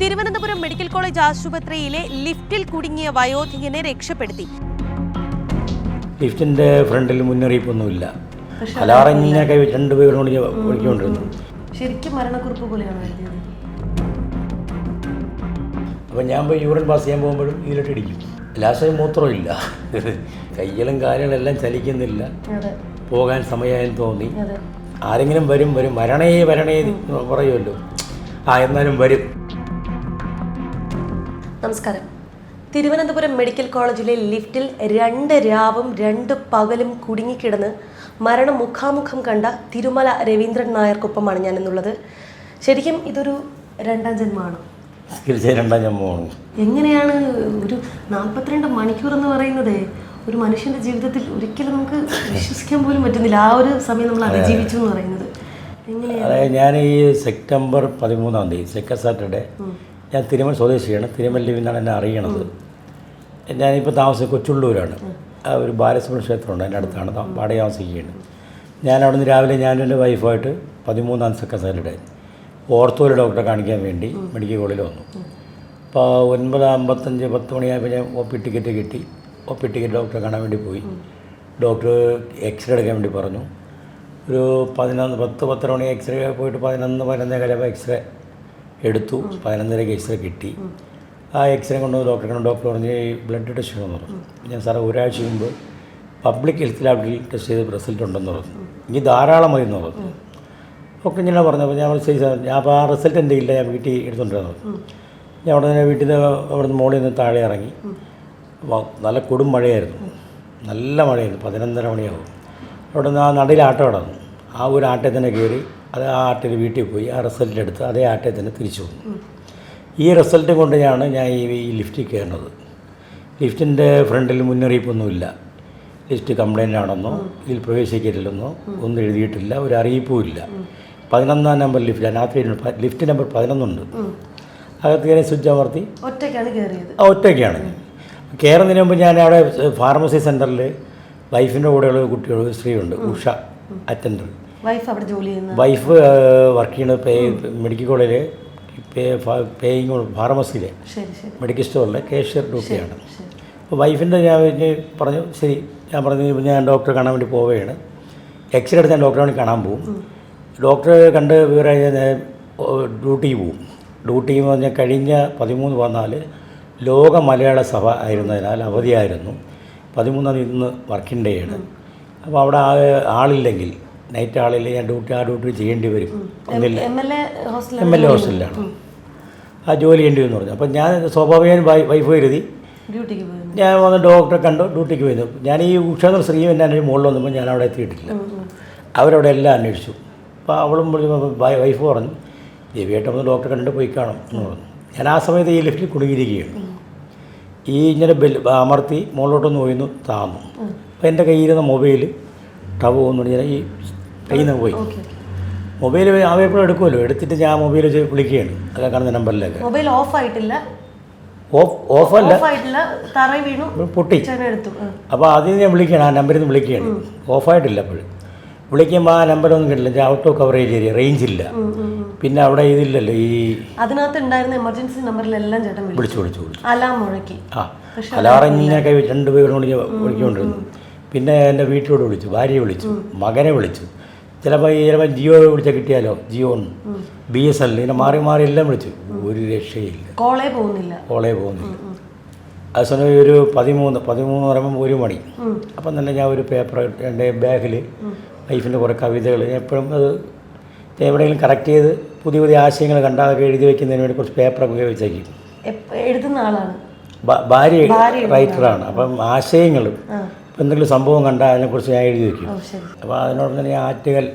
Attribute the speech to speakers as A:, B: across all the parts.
A: Thiruvananthapuram medical college ആശുപത്രിയിലെ ലിഫ്റ്റിൽ കുടുങ്ങിയ വയോധികനെ രക്ഷപ്പെടുത്തി.
B: ലിഫ്റ്റിൻ്റെ ഫ്രണ്ടിൽ മുന്നറിയിപ്പൊന്നുമില്ല. അലാറങ്ങനെയൊക്കെ രണ്ടുപേരും കൊണ്ട് വിളിക്കൊണ്ടിരുന്നു.
A: ശരിക്കും മരണക്കുറിപ്പ് പോലെയാണ് എഴുതിയത്.
B: അപ്പം ഞാൻ പോയി യൂറിൻ പാസ് ചെയ്യാൻ പോകുമ്പോഴും ഇതിലിട്ട് ഇടിക്കും. ലാസ്റ്റ് മൂത്രമില്ല, കയ്യിലും കാലുകളും എല്ലാം ചലിക്കുന്നില്ല. പോകാൻ സമയമായെന്ന് തോന്നി. ആരെങ്കിലും വരും വരണേ പറയുമല്ലോ. എന്നാലും വരും.
A: നമസ്കാരം. തിരുവനന്തപുരം മെഡിക്കൽ കോളേജിലെ ലിഫ്റ്റിൽ 2 രാവും 2 പകലും കുടുങ്ങിക്കിടന്ന് മരണം മുഖാമുഖം കണ്ട തിരുമല രവീന്ദ്രൻ നായർക്കൊപ്പമാണ് ഞാൻ എന്നുള്ളത്. ശരിക്കും ഇതൊരു രണ്ടാം ജന്മമാണ്.
B: തീർച്ചയായും രണ്ടാം ജന്മമാണ്.
A: എങ്ങനെയാണ് ഒരു 42 മണിക്കൂർ എന്ന് പറയുന്നത് ഒരു മനുഷ്യന്റെ ജീവിതത്തിൽ ഒരിക്കലും നമുക്ക് വിശ്വസിക്കാൻ പോലും പറ്റുന്നില്ല. ആ ഒരു സമയം നമ്മൾ അതിജീവിച്ചു എന്ന് പറയുന്നത്
B: അതായത് ഞാൻ ഈ സെപ്റ്റംബർ 13-ാം തീയതി സെക്കൻഡ് സാറ്റർഡേ ഞാൻ തിരുമല സ്വദേശിയാണ്. തിരുമലയിൽ നിന്നാണ് എന്നെ അറിയണത്. ഞാനിപ്പോൾ താമസിക്കുന്നത് കൊച്ചുള്ളൂരാണ്. ഒരു ബാലസുബ്രഹ്മണ്യ ക്ഷേത്രമുണ്ട്, എൻ്റെ അടുത്താണ് വാടക താമസിക്കുകയാണ്. ഞാൻ അവിടെ നിന്ന് രാവിലെ ഞാനും എൻ്റെ വൈഫായിട്ട് 13-ാം സെക്കൻഡ് സാറ്റർഡേ ഓർത്തോയിലെ ഡോക്ടറെ കാണിക്കാൻ വേണ്ടി മെഡിക്കൽ കോളേജിൽ വന്നു. അപ്പോൾ 9:55 10 മണിയായപ്പോൾ ഞാൻ OP ടിക്കറ്റ് കിട്ടി. OP ടിക്കറ്റ് ഡോക്ടറെ കാണാൻ വേണ്ടി പോയി. ഡോക്ടർ എക്സ്റേ എടുക്കാൻ വേണ്ടി പറഞ്ഞു. ഒരു 10-10 മണി എക്സ്റേ പോയിട്ട് 11 കഴിയുമ്പോൾ എക്സ്റേ എടുത്തു. 11:30 എക്സ്റേ കിട്ടി. ആ എക്സ്റേ കൊണ്ട് ഡോക്ടറെ കണ്ടു. ഡോക്ടർ പറഞ്ഞ് ഈ ബ്ലഡ് ടെസ്റ്റ് ചെയ്യണമെന്ന് പറഞ്ഞു. ഞാൻ സാറേ ഒരാഴ്ച മുമ്പ് പബ്ലിക് ഹെൽത്ത് ലാബിൽ ടെസ്റ്റ് ചെയ്ത് റിസൾട്ട് ഉണ്ടെന്ന് പറഞ്ഞു. ഇനി ധാരാളം മതി എന്ന് പറഞ്ഞു. ഒക്കെ ഇങ്ങനെ പറഞ്ഞപ്പോൾ ഞാൻ ശരി സാർ, ഞാൻ അപ്പോൾ ആ റിസൾട്ട് എൻ്റെ ഇല്ല, ഞാൻ വീട്ടിൽ എടുത്തുകൊണ്ടിരുന്നു. ഞാൻ അവിടെ നിന്ന് വീട്ടിൽ നിന്ന് അവിടെ നിന്ന് മോളിൽ നിന്ന് താഴെ ഇറങ്ങി. നല്ല കൊടും മഴയായിരുന്നു, നല്ല മഴയായിരുന്നു. 11:30 മണിയാവും. അവിടെ നിന്ന് ആ നടയിൽ ആട്ടോ കിടന്നു. ആ ഒരു ആട്ടയിൽ തന്നെ കയറി അത് ആ ആട്ടയിൽ വീട്ടിൽ പോയി ആ റിസൾട്ട് എടുത്ത് അതേ ആട്ടയിൽ തന്നെ തിരിച്ചു വന്നു. ഈ റിസൾട്ട് കൊണ്ട് ഞാൻ ഈ ലിഫ്റ്റിൽ കയറുന്നത്. ലിഫ്റ്റിൻ്റെ ഫ്രണ്ടിൽ മുന്നറിയിപ്പൊന്നുമില്ല. ലിഫ്റ്റ് കംപ്ലൈൻ്റ് ആണെന്നോ ഇതിൽ പ്രവേശിക്കരുതെന്നോ ഒന്നും എഴുതിയിട്ടില്ല, ഒരു അറിയിപ്പും ഇല്ല. 11-ാം നമ്പർ ലിഫ്റ്റ്, അതിനകത്ത് ലിഫ്റ്റ് നമ്പർ 11 ഉണ്ട്. അകത്ത് കയറി സ്വിച്ച് അമർത്തി ഒറ്റയ്ക്കാണ് കയറുന്നതിന് മുമ്പ് ഞാൻ അവിടെ ഫാർമസി സെൻറ്ററിൽ വൈഫിൻ്റെ കൂടെയുള്ള കുട്ടികൾ സ്ത്രീയുണ്ട്, ഉഷ അറ്റൻഡർ. വൈഫ് വർക്ക് ചെയ്യുന്നത് മെഡിക്കൽ കോളേജിൽ പേയിങ് ഫാർമസിയിലെ മെഡിക്കൽ സ്റ്റോറിലെ കാഷ്യർ ഡ്യൂട്ടിയാണ്. അപ്പോൾ വൈഫിൻ്റെ ഞാൻ പറഞ്ഞു ശരി, ഞാൻ പറഞ്ഞു ഞാൻ ഡോക്ടറെ കാണാൻ വേണ്ടി പോവുകയാണ്. എക്സ്റേ എടുത്ത് ഞാൻ ഡോക്ടറെ വേണ്ടി കാണാൻ പോകും. ഡോക്ടറെ കണ്ട് വേറെ ഡ്യൂട്ടിക്ക് പോവും. ഡ്യൂട്ടി എന്ന് പറഞ്ഞാൽ കഴിഞ്ഞ 13-14 ലോക മലയാള സഭ ആയിരുന്നതിനാൽ അവധിയായിരുന്നു. 13-ാം തീയതി ഇന്ന് വർക്കിംഗ് ഡേ ആണ്. അപ്പോൾ അവിടെ ആളില്ലെങ്കിൽ, നൈറ്റ് ആളില്ലെങ്കിൽ ഞാൻ ആ ഡ്യൂട്ടി ചെയ്യേണ്ടി വരും. ഒന്നില്ല, MLA ഹോസ്റ്റലിലാണ് ആ ജോലി ചെയ്യേണ്ടി വന്നു പറഞ്ഞു. അപ്പം ഞാൻ സ്വാഭാവികം വൈഫ് കരുതി ഞാൻ വന്ന് ഡോക്ടറെ കണ്ടു, ഡ്യൂട്ടിക്ക് പോയിരുന്നു. ഞാൻ ഈ ഉഷാദർ സ്ത്രീയും എന്നെ അന്വേഷിച്ച് മുകളിൽ വന്നപ്പോൾ ഞാൻ അവിടെ എത്തിയിട്ടില്ല. അവരവിടെ എല്ലാം അന്വേഷിച്ചു. അപ്പോൾ അവളും വൈഫ് പറഞ്ഞു ദേവിയായിട്ട് വന്ന് ഡോക്ടറെ കണ്ടിട്ട് പോയി കാണും എന്ന് പറഞ്ഞു. ഞാൻ ആ സമയത്ത് ഈ ലിഫ്റ്റിൽ കുടുങ്ങിയിരിക്കുകയാണ്. ഈ ഇങ്ങനെ അമർത്തി മുകളിലോട്ടൊന്ന് പോയിരുന്നു, താന്നു. അപ്പോൾ എൻ്റെ കയ്യിലിരുന്ന മൊബൈൽ ടവ് എന്ന് പറഞ്ഞാൽ ഈ കയ്യിൽ നിന്ന് പോയി. മൊബൈൽ അവയെപ്പോഴും എടുക്കുമല്ലോ, എടുത്തിട്ട് ഞാൻ മൊബൈൽ വെച്ച് വിളിക്കുകയാണ്. അതൊക്കെ കാണുന്ന നമ്പറിലേക്ക്.
A: മൊബൈൽ ഓഫല്ല,
B: പൊട്ടി. അപ്പോൾ അതിന് ഞാൻ വിളിക്കുകയാണ്, ആ നമ്പറിൽ നിന്ന് വിളിക്കുകയാണ്. ഓഫായിട്ടില്ല. അപ്പോഴും വിളിക്കുമ്പോൾ ആ നമ്പരൊന്നും കിട്ടില്ല. Out of coverage area, range ഇല്ല. പിന്നെ അവിടെ ഇതില്ലല്ലോ, ഈ
A: അതിനകത്ത് ഉണ്ടായിരുന്ന എമർജൻസി നമ്പറിലെല്ലാം ചേട്ടൻ
B: വിളിച്ചു
A: അലാം മുഴക്കി.
B: അലാറങ്ങനെയൊക്കെ രണ്ടുപേരും കൊണ്ട് വിളിക്കൊണ്ടിരുന്നു. പിന്നെ എൻ്റെ വീട്ടിലോട് വിളിച്ചു, ഭാര്യയെ വിളിച്ചു, മകനെ വിളിച്ചു. ചിലപ്പോൾ ജിയോ വിളിച്ചാൽ കിട്ടിയാലോ, ജിയോ, BSNL, ഇങ്ങനെ മാറി എല്ലാം വിളിച്ചു. ഒരു രക്ഷയില്ല, കോളേ പോകുന്നില്ല. ആ സമയം ഒരു 13 പറയുമ്പോൾ 1 മണി. അപ്പം തന്നെ ഞാൻ ഒരു പേപ്പർ എൻ്റെ ബാഗിൽ വൈഫിൻ്റെ കുറേ കവിതകൾ എപ്പോഴും അത് എവിടെയെങ്കിലും കറക്റ്റ് ചെയ്ത് പുതിയ ആശയങ്ങൾ കണ്ടാൽ അതൊക്കെ എഴുതി വയ്ക്കുന്നതിന് വേണ്ടി കുറച്ച് പേപ്പറൊക്കെ വെച്ചേക്കും.
A: എഴുതുന്ന ആളാണ്
B: ഭാര്യ, റൈറ്ററാണ്. അപ്പം ആശയങ്ങളും എന്തെങ്കിലും സംഭവം കണ്ടാൽ അതിനെക്കുറിച്ച് ഞാൻ എഴുതി വയ്ക്കും. അപ്പോൾ അതിനോടൊപ്പം തന്നെ ആറ്റുകൽ,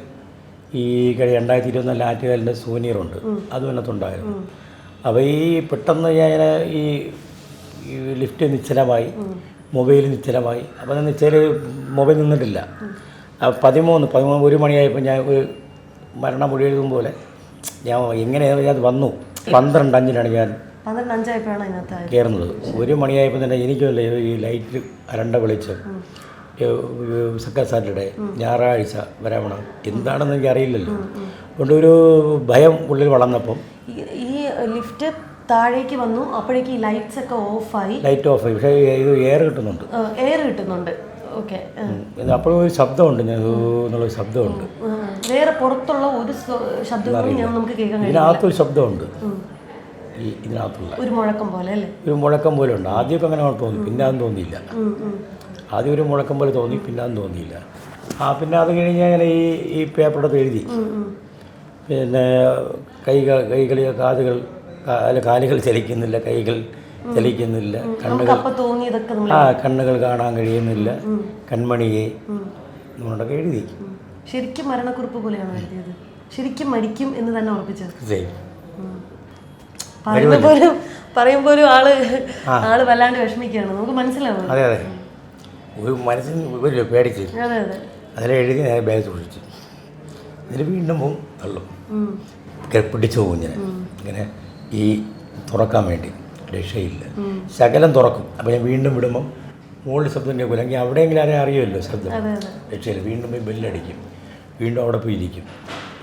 B: ഈ 2024 ആറ്റുകലിൻ്റെ സൂനിയറുണ്ട്, അതും അതിനകത്തുണ്ടായിരുന്നു. അപ്പോൾ ഈ പെട്ടെന്ന് ഞാൻ ഈ ലിഫ്റ്റ് നിശ്ചലമായി, മൊബൈൽ നിശ്ചലമായി. അപ്പോൾ മൊബൈൽ നിന്നിട്ടില്ല. 1 മണിയായപ്പോൾ ഞാൻ ഒരു മരണമൊഴി എഴുതും പോലെ ഞാൻ എങ്ങനെയാണ് അത് വന്നു. 12:05 ഞാൻ കയറുന്നത്. 1 മണിയായപ്പോൾ തന്നെ എനിക്കല്ലേ ഈ ലൈറ്റ് അരണ്ട വെളിച്ചം, സെക്കൻഡ് സാറ്റർഡേ, ഞായറാഴ്ച വരവണം, എന്താണെന്ന് എനിക്ക് അറിയില്ലല്ലോ. അതുകൊണ്ട് ഒരു ഭയം ഉള്ളിൽ വളർന്നപ്പം
A: ഈ ലിഫ്റ്റ് താഴേക്ക് വന്നു, അപ്പോഴേക്ക് ഈ ലൈറ്റ്സ് ഒക്കെ ഓഫായി.
B: ലൈറ്റ് ഓഫായി, പക്ഷേ ഇത് എയർ കിട്ടുന്നുണ്ട്.
A: എയർ കിട്ടുന്നുണ്ട്. ഓക്കെ.
B: അപ്പോഴും ഒരു ശബ്ദമുണ്ട്, ഞാൻ എന്നുള്ളൊരു ശബ്ദമുണ്ട്.
A: വേറെ പുറത്തുള്ള ഒരു ശബ്ദവും നമുക്ക് കേൾക്കാൻ കഴിയും.
B: ഇതിനകത്തൊരു ശബ്ദമുണ്ട്, ഇതിനകത്തുള്ള
A: ഒരു മുഴക്കം പോലെ അല്ലേ?
B: ഒരു മുഴക്കം പോലെ ഉണ്ട്. ആദ്യമൊക്കെ അങ്ങനെ തോന്നി, പിന്നെ അതൊന്നും തോന്നിയില്ല. ആദ്യം ഒരു മുഴക്കം പോലെ തോന്നി, പിന്നെ അതൊന്നും തോന്നിയില്ല. പിന്നെ അത് കഴിഞ്ഞ് അങ്ങനെ ഈ പേപ്പറെടുത്ത് എഴുതി. പിന്നെ കൈകൾ കാതുകൾ അല്ല കാലുകൾ ചലിക്കുന്നില്ല, കൈകൾ ചലിക്കുന്നില്ല, കണ്ണുകൾ കാണാൻ കഴിയുന്നില്ല, കൺമണിയെ നമ്മളൊക്കെ എഴുതി.
A: ശരിക്കും മരണക്കുറിപ്പ് പോലെയാണ് എഴുതിയത്. ശരിക്കും മരിക്കും എന്ന് തന്നെ ഉറപ്പിച്ചത്. പറയുമ്പോഴും ആള് വല്ലാണ്ട് വിഷമിക്കുകയാണ്, നമുക്ക് മനസ്സിലാവും.
B: അതെ അതെ, ഒരു മനസ്സിന് പേടിച്ച് അതിലെഴുതി നേരെ ബാഗ് സൂക്ഷിച്ചു. ഇതിൽ വീണ്ടും പോവും, തള്ളും, പിടിച്ചു പോകും. ഇങ്ങനെ ഈ തുറക്കാൻ വേണ്ടി രക്ഷയില്ല, ശകലം തുറക്കും. അപ്പോൾ ഞാൻ വീണ്ടും വിടുമ്പം മുകളിൽ ശബ്ദം കേൾക്കില്ല. അല്ലെങ്കിൽ അവിടെയെങ്കിലും ആരെയും അറിയുമല്ലോ ശബ്ദം, രക്ഷയില്ല. വീണ്ടും പോയി ബെല്ലടിക്കും, വീണ്ടും അവിടെ പോയി ഇരിക്കും,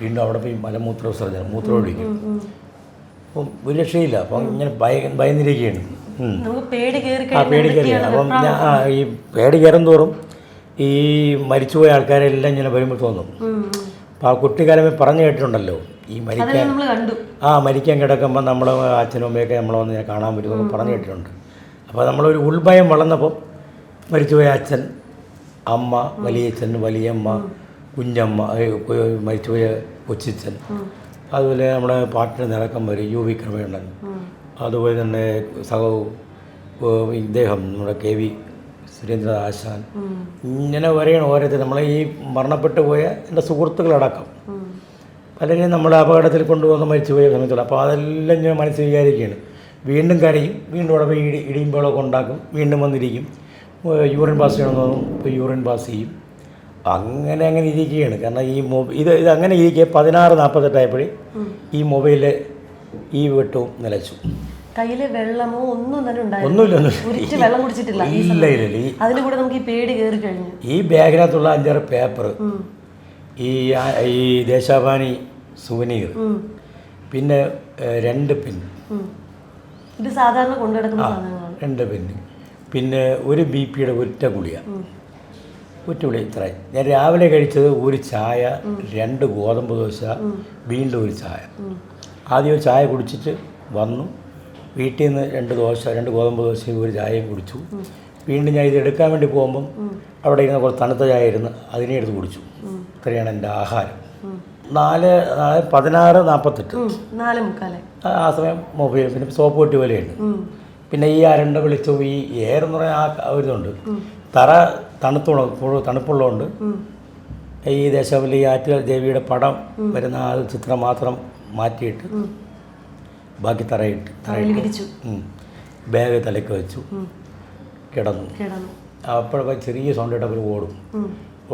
B: വീണ്ടും അവിടെ പോയി മലമൂത്ര വിസർജനം, മൂത്രം ഒഴിക്കും. അപ്പം ഒരു രക്ഷയില്ല. അപ്പം ഇങ്ങനെ ഭയന്നിരിക്കുകയാണ്. പേടി കയറിയാണ്. അപ്പം ഞാൻ ഈ പേടി കയറും തോറും ഈ മരിച്ചുപോയ ആൾക്കാരെല്ലാം ഇങ്ങനെ വരുമ്പോൾ തോന്നും. അപ്പോൾ ആ കുട്ടിക്കാലമേ പറഞ്ഞു കേട്ടിട്ടുണ്ടല്ലോ, ഈ മരിക്കാൻ കിടക്കുമ്പോൾ നമ്മളെ അച്ഛനും അമ്മയൊക്കെ നമ്മളെ വന്ന് കാണാൻ പറ്റുമെന്നൊക്കെ പറഞ്ഞു കേട്ടിട്ടുണ്ട്. അപ്പോൾ നമ്മളൊരു ഉൾഭയം വളർന്നപ്പം മരിച്ചുപോയ അച്ഛൻ, അമ്മ, വലിയച്ഛൻ, വലിയമ്മ, കുഞ്ഞമ്മ, മരിച്ചുപോയ കൊച്ചച്ഛൻ, അതുപോലെ നമ്മുടെ പാട്ടിന് നിറക്കം വരും യു വി ക്രമേണ്ടൻ, അതുപോലെ തന്നെ ഇദ്ദേഹം നമ്മുടെ KV സുരേന്ദ്രനാഥ് ആശാൻ, ഇങ്ങനെ വരെയാണ് ഓരോരുത്തർ. നമ്മളെ ഈ മരണപ്പെട്ടു പോയ എൻ്റെ സുഹൃത്തുക്കളടക്കം പലരെയും നമ്മൾ അപകടത്തിൽ കൊണ്ടുവന്ന് മരിച്ചുപോയ സമയത്തുള്ള. അപ്പോൾ അതെല്ലാം ഞാൻ മനസ്സിൽ വിചാരിക്കുകയാണ്. വീണ്ടും കരയും, വീണ്ടും അവിടെ പോയി ഇടിയുമ്പോഴൊക്കെ ഉണ്ടാക്കും, വീണ്ടും വന്നിരിക്കും. യൂറിൻ പാസ് ചെയ്യണമെന്ന് തോന്നും, ഇപ്പോൾ യൂറിൻ പാസ് ചെയ്യും. അങ്ങനെ ഇരിക്കുകയാണ്. കാരണം ഇത് അങ്ങനെ ഇരിക്കുക 16:48 ഈ മൊബൈലിൽ ഈ വെട്ടവും നിലച്ചു.
A: കയ്യില് വെള്ളമോ ഒന്നും തന്നെ
B: ഒന്നുമില്ല,
A: വെള്ളം കുടിച്ചിട്ടില്ല.
B: ഇല്ല.
A: അതിന് കൂടെ നമുക്ക് ഈ പേടി കയറി കഴിഞ്ഞു.
B: ഈ ബാഗിനകത്തുള്ള 5-6 പേപ്പർ, ഈ ദേശാഭിമാനി സുവനീർ, പിന്നെ 2 പെൻ,
A: ഇത് സാധാരണ കൊണ്ടുനടക്കുന്ന സാധനങ്ങളാണ്.
B: 2 പെന്ന്, പിന്നെ ഒരു BP-യുടെ ഒറ്റ ഗുളിക, ഇത്ര. ഞാൻ രാവിലെ കഴിച്ചത് ഒരു ചായ, 2 ഗോതമ്പ് ദോശ, വീണ്ടും ഒരു ചായ. ആദ്യം ഒരു ചായ കുടിച്ചിട്ട് വന്നു, വീട്ടിൽ നിന്ന് 2 ഗോതമ്പ് ദോശയും ഒരു ചായയും കുടിച്ചു. വീണ്ടും ഞാൻ ഇത് എടുക്കാൻ വേണ്ടി പോകുമ്പം അവിടെ ഇരുന്ന് കുറച്ച് തണുത്ത ചായ ഇരുന്ന് അതിനെ എടുത്ത് കുടിച്ചു. ഇത്രയാണ് എൻ്റെ ആഹാരം. 16:48 ആ സമയം മൊബൈൽ, പിന്നെ സോപ്പ് പൊട്ടി പോലെയുണ്ട്. പിന്നെ ഈ അരണ്ട വിളിച്ചു ഈ എയർ എന്ന് പറഞ്ഞാൽ ആ ഒരിതുണ്ട്. തറ തണുപ്പുള്ളതുകൊണ്ട് ഈ ദേശാഭിമാനി ആറ്റുകാൽ ദേവിയുടെ പടം വരുന്ന ആ ചിത്രം മാത്രം മാറ്റിയിട്ട് ബാക്കി തറയിട്ട് ബാഗ് തലയ്ക്ക് വെച്ചു, കിടന്നു. അപ്പോഴൊക്കെ ചെറിയ സൗണ്ട് ഇട്ടപ്പോൾ ഓടും.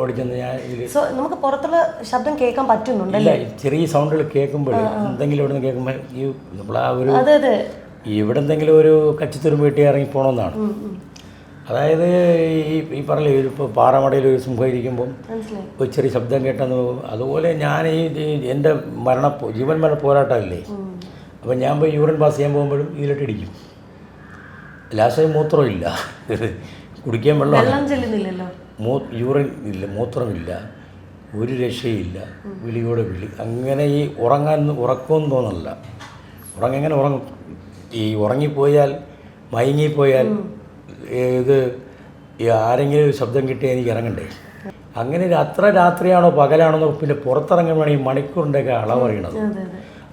B: ഓടിച്ചെന്ന് ഞാൻ
A: നമുക്ക് പുറത്തുള്ള ശബ്ദം കേൾക്കാൻ പറ്റുന്നുണ്ടല്ലേ?
B: ചെറിയ സൗണ്ടുകൾ കേൾക്കുമ്പോൾ എന്തെങ്കിലും ഇവിടെ നിന്ന് കേൾക്കുമ്പോൾ ഈ നമ്മൾ ആ ഒരു ഇവിടെ എന്തെങ്കിലും ഒരു കച്ചിത്തുരുമ്പ് വീട്ടിൽ ഇറങ്ങി പോകണമെന്നാണ്. അതായത് ഈ പറഞ്ഞ ഇപ്പോൾ പാറമടയിൽ ഒരു സിംഹം ഇരിക്കുമ്പം ഒരു ചെറിയ ശബ്ദം കേട്ടെന്ന്. അതുപോലെ ഞാൻ എൻ്റെ ജീവൻ മരണ പോരാട്ടമില്ലേ, അപ്പം ഞാൻ പോയി യൂറിൻ പാസ് ചെയ്യാൻ പോകുമ്പോഴും ഇതിലിട്ടിടിക്കും. ലാസ്റ്റ് മൂത്രമില്ല, കുടിക്കാൻ വെള്ളം
A: ചെല്ലുന്നില്ലല്ലോ,
B: യൂറിൻ ഇല്ല, മൂത്രമില്ല, ഒരു രക്ഷയില്ല, വിളിയോടെ വിളി. അങ്ങനെ ഈ ഉറക്കമൊന്നും തോന്നില്ല. എങ്ങനെ ഉറങ്ങും? ഈ ഉറങ്ങിപ്പോയാൽ മയങ്ങിപ്പോയാൽ ഇത് ആരെങ്കിലും ഒരു ശബ്ദം കിട്ടിയാൽ എനിക്ക് ഇറങ്ങണ്ടേ. അങ്ങനെ അത്ര രാത്രിയാണോ പകലാണോ പിന്നെ പുറത്തിറങ്ങാൻ വേണമെങ്കിൽ മണിക്കൂറിൻ്റെയൊക്കെ അളവറിയണത്.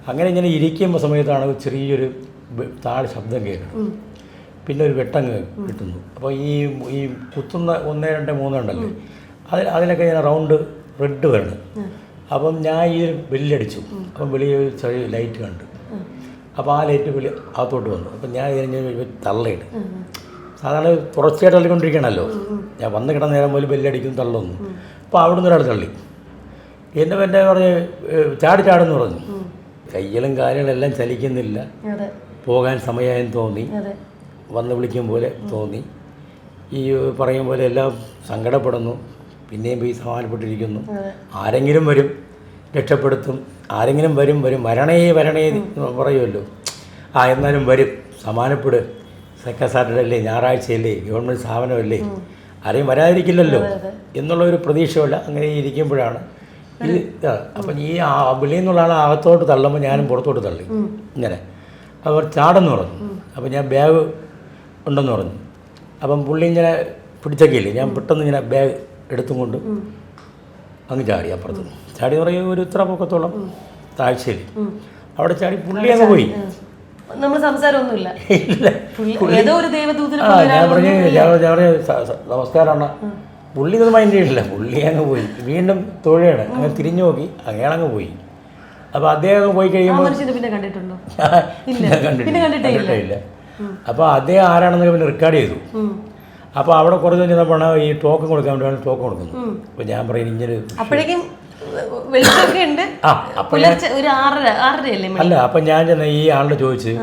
B: അങ്ങനെ ഇങ്ങനെ ഇരിക്കുമ്പോൾ സമയത്താണ് ചെറിയൊരു താഴെ ശബ്ദം കേൾക്കണം, പിന്നെ ഒരു വെട്ടം കിട്ടുന്നു. അപ്പോൾ ഈ കുത്തുന്ന 1, 2, 3 ഉണ്ടല്ലോ, അതിലൊക്കെ ഞാൻ റൗണ്ട് റെഡ് വരണം. അപ്പം ഞാൻ ഈ ബെല്ലടിച്ചു. അപ്പം വെളിയിൽ ചെറിയ ലൈറ്റ് കണ്ടു. അപ്പോൾ ആ ലൈറ്റ് അകത്തോട്ട് വന്നു. അപ്പം ഞാൻ ഇതിനെ തള്ളയിട്ട് സാധാരണ തുടർച്ചയായിട്ട് തള്ളിക്കൊണ്ടിരിക്കണമല്ലോ. ഞാൻ വന്ന് കിടന്ന നേരം പോലും ബെല്ലടിക്കും, തള്ളുന്നു. അപ്പോൾ അവിടുന്ന് ഒരാൾ തള്ളി. എൻ്റെ പറഞ്ഞ് ചാടുന്നു പറഞ്ഞു. കയ്യിലും കാര്യങ്ങളെല്ലാം ചലിക്കുന്നില്ല, പോകാൻ സമയമായെന്ന് തോന്നി, വന്ന് വിളിക്കും പോലെ തോന്നി. ഈ പറയും പോലെ എല്ലാം സങ്കടപ്പെടുന്നു. പിന്നെയും പോയി സമാധാനപ്പെട്ടിരിക്കുന്നു. ആരെങ്കിലും വരും, രക്ഷപ്പെടുത്തും, ആരെങ്കിലും വരും വരണേ പറയുമല്ലോ. എന്നാലും വരും, സമാനപ്പെട്, സെക്കൻഡ് സാറ്റർഡേ അല്ലേ, ഞായറാഴ്ചയല്ലേ, ഗവൺമെൻറ് സ്ഥാപനമല്ലേ, ആരെയും വരാതിരിക്കില്ലല്ലോ എന്നുള്ളൊരു പ്രതീക്ഷയല്ല. അങ്ങനെ ഇരിക്കുമ്പോഴാണ് ഇത്. അപ്പം ഈ വെളിയിൽ നിന്നുള്ള ആളെ അകത്തോട്ട് തള്ളുമ്പോൾ ഞാനും പുറത്തോട്ട് തള്ളി ഇങ്ങനെ. അവർ ചാടെന്ന് പറഞ്ഞു. അപ്പം ഞാൻ ബാഗ് ഉണ്ടെന്ന് പറഞ്ഞു. അപ്പം പുള്ളി ഇങ്ങനെ പിടിച്ചൊക്കെയില്ലേ, ഞാൻ പെട്ടെന്ന് ഇങ്ങനെ ബാഗ് എടുത്തും കൊണ്ട് അങ്ങ് ചാടി. അപ്പുറത്ത് ചാടി എന്ന് പറയുമ്പോൾ ഒരു ഇത്ര പൊക്കത്തോളം താഴ്ചയിൽ അവിടെ ചാടി പുള്ളി അങ്ങ് പോയി.
A: നമ്മൾ സംസാരമൊന്നുമില്ല. ഏതോ ഒരു ദൈവദൂതനെ
B: ഞാൻ പറഞ്ഞു നമസ്കാരമാണ്. പുള്ളി ഇത് മൈൻഡ് ചെയ്തില്ല, പുള്ളി അങ്ങ് പോയി. വീണ്ടും തൊഴുകയാണ്, അങ്ങനെ തിരിഞ്ഞു നോക്കി, അങ്ങനെയാണങ്ങ് പോയി. അപ്പോൾ അദ്ദേഹം പോയി കഴിയുമ്പോൾ
A: പിന്നെ കണ്ടിട്ടുണ്ടോ?
B: കണ്ടിട്ടേ ഇല്ല. അപ്പോൾ അദ്ദേഹം ആരാണെന്ന് പിന്നെ റെക്കോർഡ് ചെയ്തു. അപ്പോൾ അവിടെ കുറച്ച് കഴിഞ്ഞപ്പോൾ ഈ ടോക്കൺ കൊടുക്കാൻ വേണ്ടി ടോക്കൺ കൊടുക്കുന്നു. അപ്പോൾ ഞാൻ പറയുന്നത് ഇങ്ങനെ
A: അപ്പോഴേക്കും
B: അല്ല. അപ്പം ഞാൻ ചെന്ന ഈ ആളുടെ ചോദിച്ച്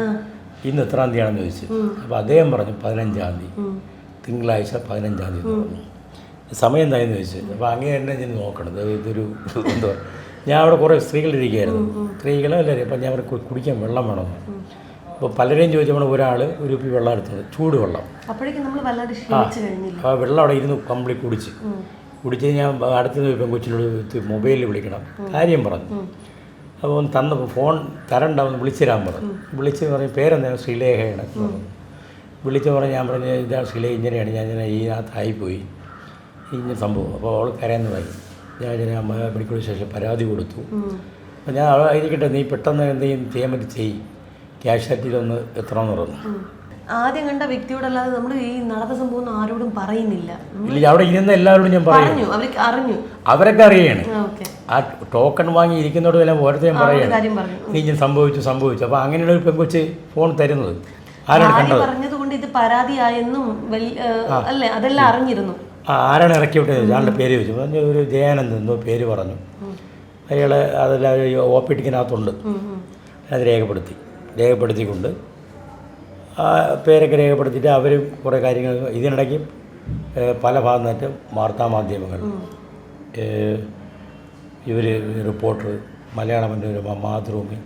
B: ഇന്ന് എത്രാം തീയതിയാണെന്ന് ചോദിച്ചു. അപ്പോൾ അദ്ദേഹം പറഞ്ഞു 15-ാം തീയതി, തിങ്കളാഴ്ച 15-ാം തീയതി പറഞ്ഞു. സമയം എന്തായെന്ന് ചോദിച്ചു. അപ്പോൾ അങ്ങനെ തന്നെ ഞാൻ നോക്കണത് ഇതൊരു എന്തോ. ഞാൻ അവിടെ കുറേ സ്ത്രീകളിരിക്കുകയായിരുന്നു, സ്ത്രീകളെല്ലാവരും. അപ്പം ഞാൻ അവർക്ക് കുടിക്കാൻ വെള്ളം വേണമെന്ന്. അപ്പോൾ പലരെയും ചോദിച്ചപ്പോൾ ഒരാൾ ഒരു കുപ്പി വെള്ളം എടുത്തത്, ചൂടുവെള്ളം. ആ വെള്ളം അവിടെ ഇരുന്ന് കംപ്ലീറ്റ് കുടിച്ച് ഞാൻ അടുത്ത് പെൺകൊച്ചിനോട് മൊബൈലിൽ വിളിക്കണം, കാര്യം പറഞ്ഞു. അപ്പോൾ തന്ന ഫോൺ തരണ്ടാവുന്ന വിളിച്ചു തരാൻ പറഞ്ഞു. വിളിച്ച് പറഞ്ഞു പേരെന്താണ്, ശ്രീലേഖയാണ്. വിളിച്ച് പറഞ്ഞ് ഞാൻ പറഞ്ഞു ഇതാണ് ശ്രീലേഖ, ഇങ്ങനെയാണ് ഞാൻ ഇതിനകത്തായിപ്പോയി, ഇങ്ങനെ സംഭവം. അപ്പോൾ അവൾ കരയാൻ തുടങ്ങി. ഞാൻ ഇതിനെ മെഡിക്കൽ സ്റ്റേഷനിൽ പരാതി കൊടുത്തു. അപ്പോൾ ഞാൻ ആയിരിക്കട്ടെ, നീ പെട്ടെന്ന് എന്തെങ്കിലും ചെയ്യാൻ പറ്റി ചെയ്യും, ക്യാഷ് ആറ്റിലൊന്ന് എത്രയെന്ന് പറഞ്ഞു.
A: ആദ്യം കണ്ട വ്യക്തിയോടല്ലാതെ നമ്മൾ ഈ നടന്ന സംഭവം ആരോടും പറയുന്നില്ല.
B: ഇല്ല, അവിടെ ഇരുന്ന എല്ലാവരോടും ഞാൻ പറഞ്ഞു, അവരൊക്കെ അറിയാണ്. ആ ടോക്കൺ വാങ്ങി ഇരിക്കുന്നതോട് എല്ലാം ഓരോരുത്തരും പറയുകയാണ് നീ ഞാൻ സംഭവിച്ചു. അപ്പോൾ അങ്ങനെയുള്ള ഒരു പെൺകൊച്ച് ഫോൺ തരുന്നത് ആരാണ് കണ്ടത്?
A: പറഞ്ഞതുകൊണ്ട് ഇത് പരാതിയായെന്നും അല്ലേ, അതെല്ലാം അറിഞ്ഞിരുന്നു.
B: ആരാണ് ഇറക്കി വിട്ടത്? ആളുടെ പേര് ചോദിച്ചു. പറഞ്ഞു ഒരു ജയാനന്ദ് എന്തോ പേര് പറഞ്ഞു. അയാൾ അതെല്ലാം OPD-ക്കകത്തുണ്ട്. അത് രേഖപ്പെടുത്തിക്കൊണ്ട് ആ പേരൊക്കെ രേഖപ്പെടുത്തിയിട്ട് അവർ കുറേ കാര്യങ്ങൾ ഇതിനിടയ്ക്ക് പല ഭാഗത്ത് വാർത്താമാധ്യമങ്ങൾ, ഇവർ റിപ്പോർട്ടർ, മലയാള മനോരമ, മാതൃഭൂമി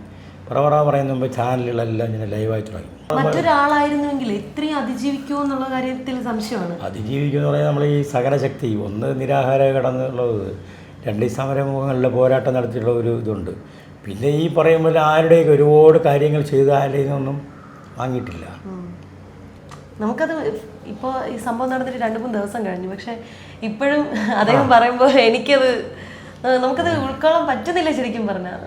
B: പറയുന്ന മുമ്പ് ചാനലുകളെല്ലാം ഇങ്ങനെ ലൈവായി തുടങ്ങി.
A: മറ്റൊരാളായിരുന്നുവെങ്കിൽ ഇത്രയും അതിജീവിക്കുമോ എന്നുള്ള കാര്യത്തിൽ സംശയമാണ്.
B: അതിജീവിക്കുമെന്ന് പറഞ്ഞാൽ നമ്മൾ ഈ സഹനശക്തി, ഒന്ന് നിരാഹാര കടന്നുള്ളത്, രണ്ട് ഈ സമരമുഖങ്ങളിലെ പോരാട്ടം നടത്തിയിട്ടുള്ള ഒരു ഇതുണ്ട്. പിന്നെ ഈ പറയുമ്പോൾ ആരുടെയൊക്കെ ഒരുപാട് കാര്യങ്ങൾ ചെയ്ത് ആരുടെയും ഒന്നും വാങ്ങിയിട്ടില്ല.
A: നമുക്കത് ഇപ്പോൾ ഈ സംഭവം നടന്നിട്ട് 2-3 ദിവസം കഴിഞ്ഞു, പക്ഷേ ഇപ്പോഴും അദ്ദേഹം പറയുമ്പോൾ നമുക്കത് ഉൾക്കൊള്ളാൻ പറ്റുന്നില്ല. ശരിക്കും പറഞ്ഞാൽ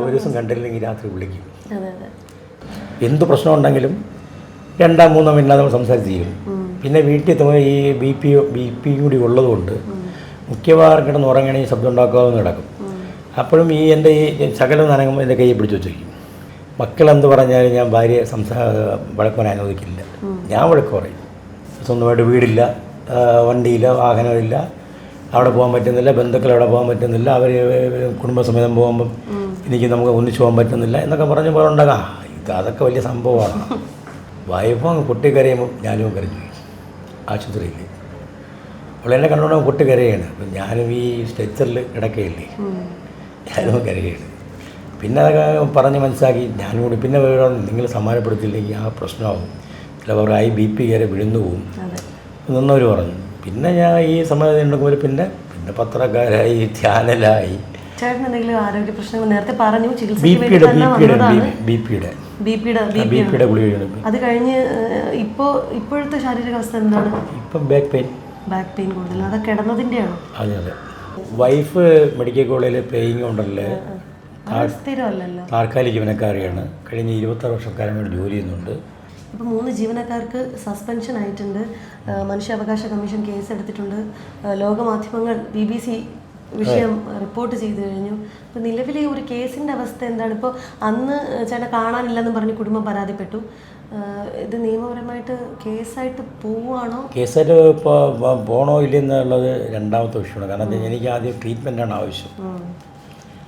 B: ഒരു ദിവസം കണ്ടില്ലെങ്കിൽ രാത്രി വിളിക്കും. എന്ത് പ്രശ്നം ഉണ്ടെങ്കിലും 2-3 മിനിറ്റ് നമ്മൾ സംസാരിച്ച് ചെയ്യും. പിന്നെ വീട്ടിൽ എത്തുമ്പോൾ ഈ ബി പി കൂടി ഉള്ളതുകൊണ്ട് മിക്കവാറും കിടന്ന് ഉറങ്ങണമെങ്കിൽ ശബ്ദം ഉണ്ടാക്കാമെന്ന് കിടക്കും. അപ്പോഴും എൻ്റെ ഈ ശകലം നനങ്ങുമ്പോൾ എൻ്റെ കയ്യെ പിടിച്ച് വെച്ച് വയ്ക്കും. മക്കളെന്ത് പറഞ്ഞാലും ഞാൻ ഭാര്യയെ വഴക്ക് പറയാൻ അനുവദിക്കില്ല. ഞാൻ വഴക്ക് പറയും. സ്വന്തമായിട്ട് വീടില്ല, വണ്ടിയില്ല, വാഹനമില്ല, അവിടെ പോകാൻ പറ്റുന്നില്ല, ബന്ധുക്കൾ അവിടെ പോകാൻ പറ്റുന്നില്ല, അവർ കുടുംബസമേതം പോകുമ്പം നമുക്ക് ഒന്നിച്ചു പോകാൻ പറ്റുന്നില്ല എന്നൊക്കെ പറഞ്ഞ് പോലെ ഉണ്ടാകാം. അതൊക്കെ വലിയ സംഭവമാണ്. വൈഫും അങ്ങ് പൊട്ടിക്കരയുമ്പം ഞാനും കരഞ്ഞു ആശുപത്രിയിൽ. അവളെന്നെ കണ്ടുകൊണ്ട് പൊട്ടിക്കരയാണ്. അപ്പം ഞാനും ഈ സ്ട്രെച്ചറിൽ കിടക്കുകയില്ലേ, ഞാനും കരയാണ്. പിന്നെ അതൊക്കെ പറഞ്ഞ് മനസ്സിലാക്കി ഞാനും കൂടി. പിന്നെ നിങ്ങൾ സമാധാനപ്പെടുത്തിയില്ലെങ്കിൽ ആ പ്രശ്നമാകും, ചിലവരായി BP കയറി വിഴുന്നു പോകും എന്നവർ പറഞ്ഞു. പിന്നെ ഞാൻ ഈ സമാധാനം ഉണ്ടെങ്കിൽ പിന്നെ പത്രക്കാരായി, ചാനലായി.
A: ആരോഗ്യ പ്രശ്നങ്ങൾ നേരത്തെ പറഞ്ഞു,
B: ബിപിയുടെ ഗുളിക.
A: അത് കഴിഞ്ഞ് ഇപ്പോഴത്തെ ശാരീരിക അവസ്ഥ എന്താണ്?
B: ഇപ്പം ബാക്ക്
A: പെയിൻ കൂടുതൽ, അത് കിടന്നതിൻ്റെയാണോ?
B: അതെ. വൈഫ് മെഡിക്കൽ കോളേജിൽ പേയിങ് ഉണ്ടല്ലേ, താൽക്കാലിക ജീവനക്കാരിയാണ്. കഴിഞ്ഞ 26 വർഷക്കാരനോട് ജോലി ചെയ്യുന്നുണ്ട്.
A: ഇപ്പോൾ 3 ജീവനക്കാർക്ക് സസ്പെൻഷൻ ആയിട്ടുണ്ട്. മനുഷ്യാവകാശ കമ്മീഷൻ കേസ് എടുത്തിട്ടുണ്ട്. ലോകമാധ്യമങ്ങൾ BBC വിഷയം റിപ്പോർട്ട് ചെയ്തു കഴിഞ്ഞു. ഇപ്പോൾ നിലവിലെ ഒരു കേസിൻ്റെ അവസ്ഥ എന്താണ്? ഇപ്പോൾ അന്ന് ചേട്ടൻ കാണാനില്ലെന്ന് പറഞ്ഞ് കുടുംബം പരാതിപ്പെട്ടു. ഇത് നിയമപരമായിട്ട് കേസായിട്ട് പോവുകയാണോ?
B: കേസായിട്ട് പോകണോ ഇല്ലെന്നുള്ളത് രണ്ടാമത്തെ വിഷയമാണ്. കാരണം എനിക്ക് ആദ്യം ട്രീറ്റ്മെൻറ്റാണ് ആവശ്യം.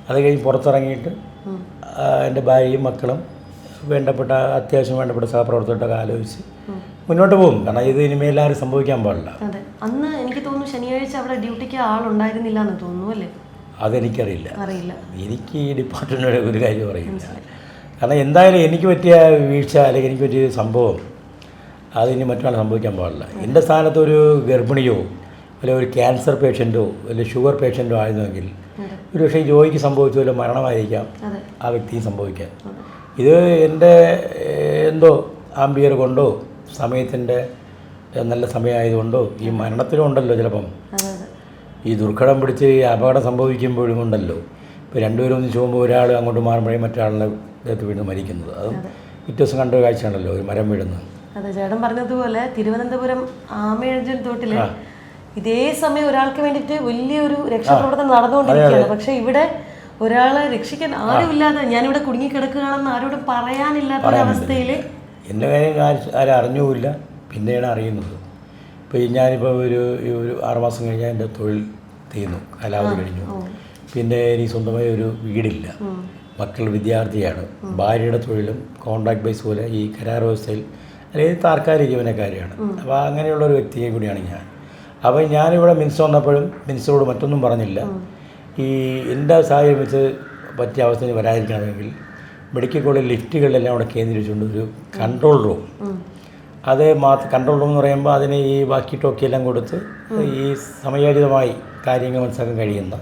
B: അത് കഴിഞ്ഞ് പുറത്തിറങ്ങിയിട്ട് എൻ്റെ ഭാര്യയും മക്കളും അത്യാവശ്യം വേണ്ടപ്പെട്ട സഹപ്രവർത്തകരൊക്കെ ആലോചിച്ച് മുന്നോട്ട് പോകും. കാരണം ഇത് ഇനിമേൽ ആരും സംഭവിക്കാൻ പാടില്ല.
A: അതെ, അന്ന് എനിക്ക് തോന്നുന്നു ശനിയാഴ്ച അവിടെ ഡ്യൂട്ടിക്ക് ആളുണ്ടായിരുന്നില്ല എന്ന് തോന്നുന്നു അല്ലേ?
B: അതെനിക്കറിയില്ല. എനിക്ക് ഈ ഡിപ്പാർട്ട്മെൻറ്റിനോട് ഒരു കാര്യം അറിയില്ല. കാരണം എന്തായാലും എനിക്ക് പറ്റിയ വീഴ്ച അല്ലെങ്കിൽ എനിക്ക് പറ്റിയ സംഭവം അതിന് മറ്റൊരാൾ സംഭവിക്കാൻ പാടില്ല. എൻ്റെ സ്ഥാനത്ത് ഒരു ഗർഭിണിയോ അല്ലെങ്കിൽ ഒരു ക്യാൻസർ പേഷ്യൻറ്റോ അല്ലെങ്കിൽ ഷുഗർ പേഷ്യൻറ്റോ ആയിരുന്നെങ്കിൽ ഒരു പക്ഷേ ജോയിക്ക് സംഭവിച്ച പോലെ മരണമായിരിക്കാം ആ വ്യക്തിയും സംഭവിക്കാൻ. ഇത് എൻ്റെ എന്തോ ആംബിയർ കൊണ്ടോ സമയത്തിൻ്റെ നല്ല സമയമായതുകൊണ്ടോ ഈ മരണത്തിലും ഉണ്ടല്ലോ ചിലപ്പം ഈ ദുർഘടം പിടിച്ച് ഈ അപകടം സംഭവിക്കുമ്പോഴും ഉണ്ടല്ലോ. ഇപ്പോൾ രണ്ടുപേരും ഒന്നിച്ച് പോകുമ്പോൾ ഒരാൾ അങ്ങോട്ട് മാറുമ്പോഴേ മറ്റൊരാളുടെ ദേഹത്ത് വീണ് മരിക്കുന്നത്. അതും വ്യത്യാസം കണ്ട കാഴ്ചയാണല്ലോ ഒരു മരം വീഴുന്നത്.
A: അതെ, ചേട്ടൻ പറഞ്ഞതുപോലെ തിരുവനന്തപുരം ആമയഴഞ്ചൻ തോട്ടില് ഇതേ സമയം ഒരാൾക്ക് വേണ്ടിയിട്ട് വലിയൊരു രക്ഷാപ്രവർത്തനം നടന്നുകൊണ്ടിരിക്കുകയാണ്. പക്ഷെ ഇവിടെ ഒരാളെ രക്ഷിക്കാൻ ആരുമില്ലാതെ ഞാനിവിടെ കുടുങ്ങിക്കിടക്കുകയാണെന്ന് ആരോടും പറയാനില്ലാത്ത അവസ്ഥയിൽ
B: എൻ്റെ കാര്യം ആരും അറിഞ്ഞുമില്ല, പിന്നെയാണ് അറിയുന്നത്. ഇപ്പോൾ ഞാനിപ്പോൾ ഒരു 6 മാസം കഴിഞ്ഞാൽ എൻ്റെ തൊഴിൽ തീർന്നു, കാലാവധി കഴിഞ്ഞു. പിന്നെ എനിക്ക് സ്വന്തമായി ഒരു വീടില്ല, മക്കൾ വിദ്യാർത്ഥിയാണ്, ഭാര്യയുടെ തൊഴിലും കോൺട്രാക്ട് ബേസ് പോലെ ഈ കരാർ വ്യവസ്ഥയിൽ അല്ലെങ്കിൽ താൽക്കാലിക ജീവനക്കാരിയാണ്. അപ്പോൾ അങ്ങനെയുള്ളൊരു വ്യക്തിയെ കൂടിയാണ് ഞാൻ. അപ്പോൾ ഞാനിവിടെ മിനിസ്റ്റർ വന്നപ്പോഴും മിനിസ്റ്ററോട് മറ്റൊന്നും പറഞ്ഞില്ല. ഈ എൻ്റെ സാഹചര്യം വെച്ച് പറ്റിയ അവസ്ഥയിൽ വരാതിരിക്കണമെങ്കിൽ മെഡിക്കൽ കോളേജ് ലിഫ്റ്റുകളിലെല്ലാം അവിടെ കേന്ദ്രീകരിച്ചുകൊണ്ട് ഒരു കൺട്രോൾ റൂം, അത് കൺട്രോൾ റൂം എന്ന് പറയുമ്പോൾ അതിന് ഈ വാക്കി ടോക്കി എല്ലാം കൊടുത്ത് ഈ സമയോചിതമായി കാര്യങ്ങൾ മനസ്സിലാക്കാൻ കഴിയുന്ന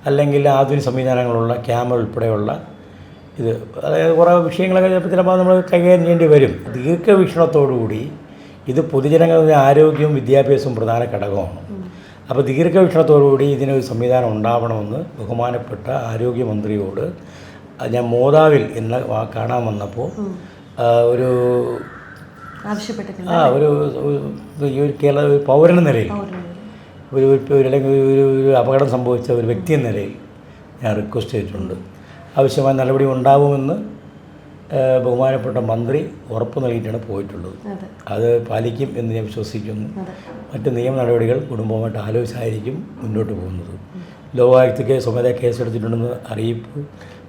B: അല്ലെങ്കിൽ ആധുനിക സംവിധാനങ്ങളുള്ള ക്യാമറ ഉൾപ്പെടെയുള്ള ഇത്, അതായത് കുറേ വിഷയങ്ങളൊക്കെ ചിലപ്പോൾ നമ്മൾ കൈകാര്യം ചെയ്യേണ്ടി വരും. ദീർഘവീക്ഷണത്തോടുകൂടി ഇത് പൊതുജനങ്ങളുടെ ആരോഗ്യവും വിദ്യാഭ്യാസവും പ്രധാന ഘടകമാണ്. അപ്പോൾ ദീർഘവീക്ഷണത്തോടുകൂടി ഇതിനൊരു സംവിധാനം ഉണ്ടാവണമെന്ന് ബഹുമാനപ്പെട്ട ആരോഗ്യമന്ത്രിയോട് ഞാൻ മോദാവിൽ ഇന്ന് കാണാൻ വന്നപ്പോൾ ഒരു ഒരു കേരള പൗരൻ എന്ന നിലയിൽ അല്ലെങ്കിൽ ഒരു അപകടം സംഭവിച്ച ഒരു വ്യക്തി എന്ന നിലയിൽ ഞാൻ റിക്വസ്റ്റ് ചെയ്തിട്ടുണ്ട്. ആവശ്യമായ നടപടി ഉണ്ടാവുമെന്ന് ബഹുമാനപ്പെട്ട മന്ത്രി ഉറപ്പ് നൽകിയിട്ടാണ് പോയിട്ടുള്ളത്. അത് പാലിക്കും എന്ന് ഞാൻ വിശ്വസിക്കുന്നു. മറ്റ് നിയമ നടപടികൾ കുടുംബവുമായിട്ട് ആലോചിച്ചായിരിക്കും മുന്നോട്ട് പോകുന്നത്. ലോകായുക്തയ്ക്ക് സ്വമേധയാ കേസെടുത്തിട്ടുണ്ടെന്ന് അറിയിപ്പ്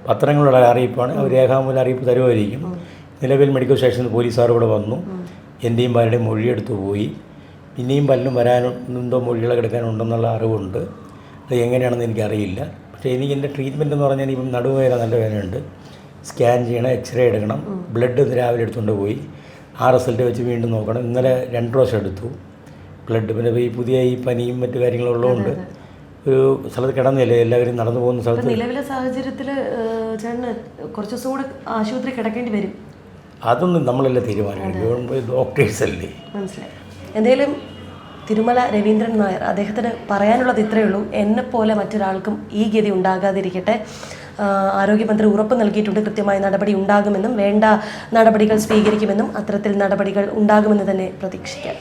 B: പത്രങ്ങളുടെ അറിയിപ്പാണ്. അവർ രേഖാമൂലം അറിയിപ്പ് തരുമായിരിക്കും. നിലവിൽ മെഡിക്കൽ സ്റ്റേഷനിൽ പോലീസുകാർ ഇവിടെ വന്നു, എൻ്റെയും ഭാര്യയുടെയും മൊഴിയെടുത്തു പോയി. ഇനിയും പലരും വരാനുണ്ടോ, മൊഴികളൊക്കെ എടുക്കാനുണ്ടെന്നുള്ള അറിവുണ്ട്. അത് എങ്ങനെയാണെന്ന് എനിക്കറിയില്ല. പക്ഷേ എനിക്ക് എൻ്റെ ട്രീറ്റ്മെൻറ്റ് എന്ന് പറഞ്ഞാൽ ഇപ്പം നടുവേദന നല്ല വേദനയുണ്ട്, സ്കാൻ ചെയ്യണം, എക്സ്റേ എടുക്കണം, ബ്ലഡ് ഇന്ന് രാവിലെ എടുത്തുകൊണ്ട് പോയി ആ റിസൾട്ട് വെച്ച് വീണ്ടും നോക്കണം. ഇന്നലെ 2 പ്രാവശ്യം എടുത്തു ബ്ലഡ്. പിന്നെ ഈ പുതിയ ഈ പനിയും മറ്റു കാര്യങ്ങളും ഉള്ളതുകൊണ്ട് ഒരു സ്ഥലത്ത് കിടന്നില്ലേ, എല്ലാവരും നടന്നു പോകുന്ന സ്ഥലത്ത്.
A: നിലവിലെ സാഹചര്യത്തിൽ ചേട്ടന് കുറച്ച് ദിവസം കൂടെ ആശുപത്രി കിടക്കേണ്ടി വരും.
B: അതൊന്നും നമ്മളല്ലേ തീരുമാനിക്കണം, ഡോക്ടേഴ്സ് അല്ലേ.
A: മനസ്സിലായി. എന്തായാലും തിരുമല രവീന്ദ്രൻ നായർ, അദ്ദേഹത്തിന് പറയാനുള്ളത് ഇത്രയേ ഉള്ളൂ. എന്നെപ്പോലെ മറ്റൊരാൾക്കും ഈ ഗതി ഉണ്ടാകാതിരിക്കട്ടെ. ആരോഗ്യമന്ത്രി ഉറപ്പ് നൽകിയിട്ടുണ്ട്, കൃത്യമായ നടപടി ഉണ്ടാകുമെന്നും വേണ്ട നടപടികൾ സ്വീകരിക്കുമെന്നും അത്തരത്തിൽ നടപടികൾ ഉണ്ടാകുമെന്ന് തന്നെ പ്രതീക്ഷിക്കാം.